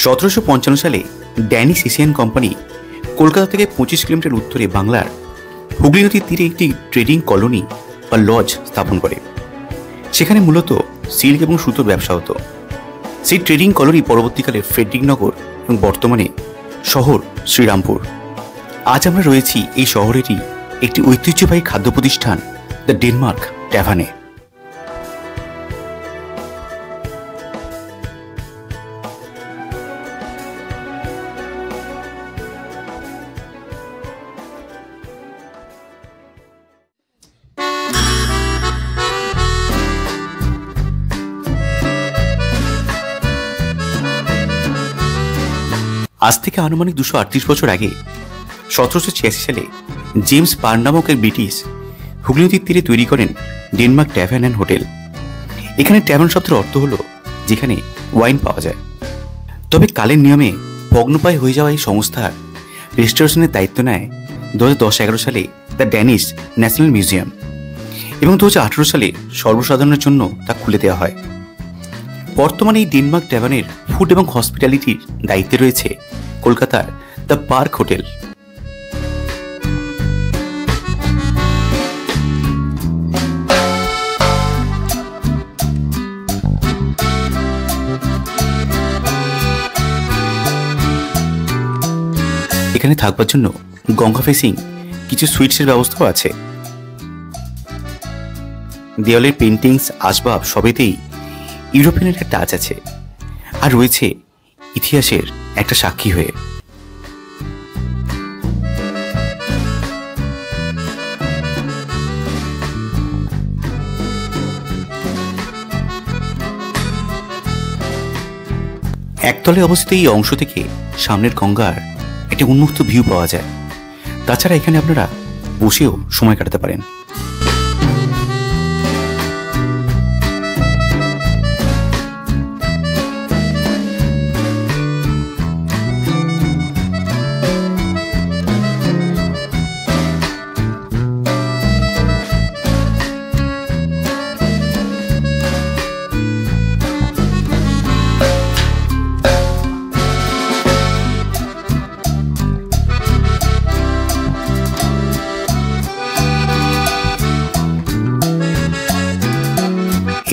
1755 সালে Danish Asian company Kolkata থেকে 25 kilometre উত্তরে বাংলার হুগলি নদীর তীরে একটি ট্রেডিং কলোনি বা লজ স্থাপন করে। সেখানে মূলত সিল্ক এবং সুতোর ব্যবসা হতো। সেই ট্রেডিং কলোনি পরবর্তীকালে ফ্রেডরিকনগর এবং বর্তমানে শহর শ্রীরামপুর। আজ আমরা রয়েছি এই শহরেরই একটি ঐতিহ্যবাহী খাদ্য প্রতিষ্ঠান দ্য ডেনমার্ক ট্যাভার্নে। আজ থেকে আনুমানিক 238 বছর আগে 1786 সালে জেমস পার্ন নামক এক ব্রিটিশ হুগলি নদীর তীরে তৈরি করেন ডেনমার্ক ট্যাভার্ন অ্যান্ড হোটেল। এখানে ট্যাভার্ন শব্দের অর্থ হলো যেখানে ওয়াইন পাওয়া যায়। তবে কালের নিয়মে ভগ্নপ্রায় হয়ে যাওয়া এই সংস্থার রেস্টোরেশনের দায়িত্ব নেয় 2010-11 সালে দ্য ড্যানিশ ন্যাশনাল মিউজিয়াম এবং 2018 সালে সর্বসাধারণের জন্য তা খুলে দেওয়া হয়। বর্তমানে এই ডেনমার্ক ট্যাভার্নের ফুড এবং হসপিটালিটির দায়িত্বে রয়েছে কলকাতার দ্য পার্ক হোটেল। এখানে থাকবার জন্য গঙ্গা ফেসিং কিছু সুইটসের ব্যবস্থাও আছে। দেওয়ালের পেন্টিংস, আসবাব সবেতেই ইউরোপিয়ানের একটা টাচ আছে আর রয়েছে ইতিহাসের একটা সাক্ষী হয়ে। একতলে অবস্থিত এই অংশ থেকে সামনের গঙ্গার একটা উন্মুক্ত ভিউ পাওয়া যায়। তাছাড়া এখানে আপনারা বসেও সময় কাটাতে পারেন।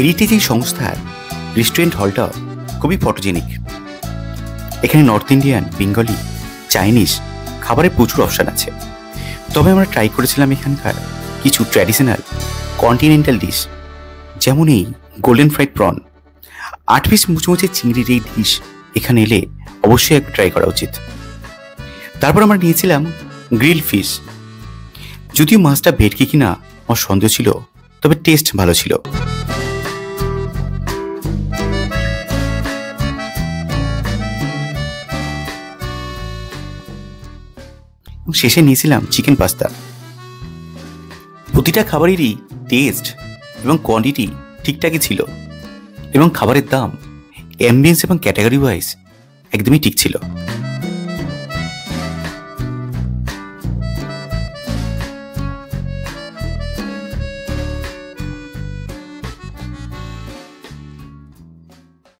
হেরিটেজ এই সংস্থার রেস্টুরেন্ট হলটা খুবই ফটোজেনিক। এখানে নর্থ ইন্ডিয়ান, বেঙ্গলি, চাইনিজ খাবারের প্রচুর অপশান আছে। তবে আমরা ট্রাই করেছিলাম এখানকার কিছু ট্র্যাডিশনাল কন্টিনেন্টাল ডিশ, যেমন এই গোল্ডেন ফ্রাইড প্রন। 8 পিস মুচমুচে চিংড়ির এই ডিশ এখানে এলে অবশ্যই একটু ট্রাই করা উচিত। তারপর আমরা নিয়েছিলাম গ্রিল ফিশ। যদিও মাছটা ভেটকি কিনা আমার সন্দেহ ছিল, তবে টেস্ট ভালো ছিল। শেষে নিয়েছিলাম চিকেন পাস্তা। প্রতিটা খাবারেরই টেস্ট এবং কোয়ান্টিটি ঠিকঠাকই ছিল এবং খাবারের দাম, অ্যাম্বিয়েন্স এবং ক্যাটাগরি ওয়াইজ একদমই ঠিক ছিল।